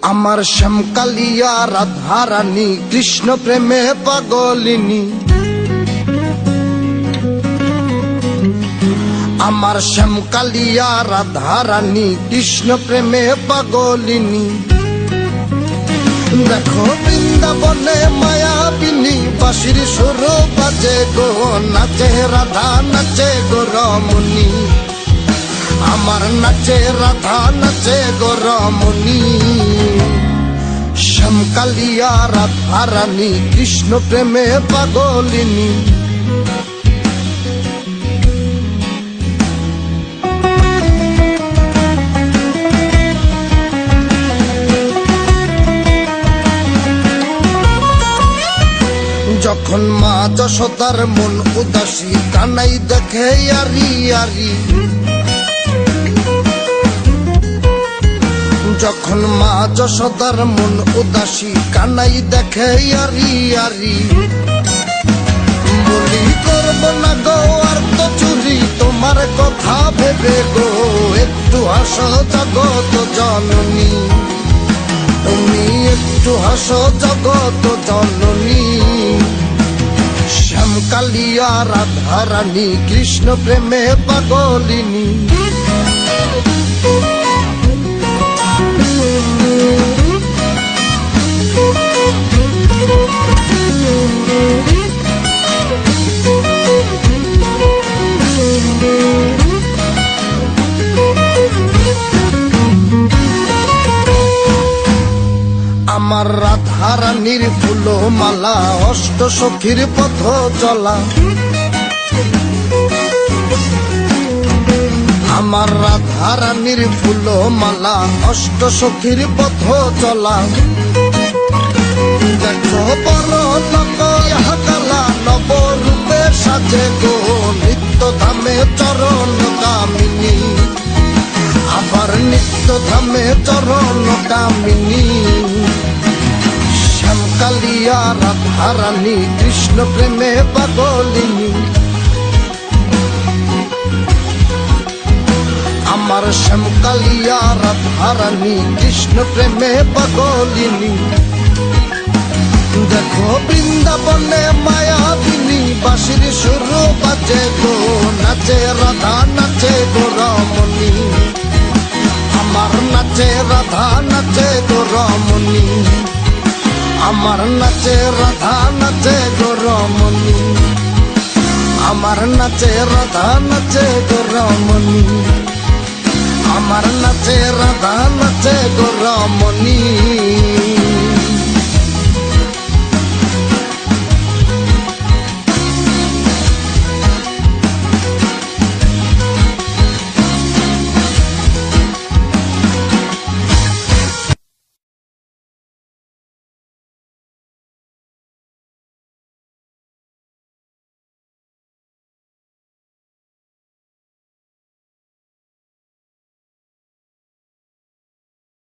আমার শ্যামকালিয়া রাধারানী কৃষ্ণ প্রেমে পাগলিনী, আমার শ্যামকালিয়া রাধারানী কৃষ্ণ প্রেমে পাগলিনী। দেখো বৃন্দাবনে মায়াবিনী বাঁশির সুর বাজে গো, নাচে রাধা নাচে গো রমণী, আমার নাচে রাধা নাচে গো রমণী। শ্যামকালিয়া রাধারানী কৃষ্ণ প্রেমে পাগলিনী। যখন মা যশোদার মন উদাসী কানাই দেখে আরি আরি, যখন মা যশোদার মন উদাসী কানাই দেখে আরি আরি, বলি করব না গো আর তো চুরি তোমার কথা ভেবে গো, একটু হাসো জগত জননী, তুমি একটু হাসো জগত জননী। শ্যামকালিয়া রাধারানী কৃষ্ণ প্রেমে পাগলিনী। আমার রাধারানীর ফুল মালা অষ্ট সখীর পথ চলা, আমার রাধারানীর ফুল মালা অষ্ট সখীর পথ চলা। দেখো বড় লোক হাকালা নবরূপে সাজে গো, নিত্য ধামে চরণ কামিনী, আবার নিত্য ধামে চরণ কামিনী। শ্যামকালিয়া রাধারানী কৃষ্ণ প্রেমে পাগলিনী। আমার শ্যামকালিয়া রাধারানী কৃষ্ণ প্রেমে পাগলিনী। দেখো বৃন্দাবনে মায়াবিনী বাঁশির সুর বাজে গো, নাচে রাধা নাচে গো রমণী, আমার নাচে রাধা নাচে গো রমণী, আমার নাচে রাধা নাচে গো রমণী, আমার নাচে রাধা নাচে গো রমণী, আমার নাচে রাধা নাচে গো রমণী।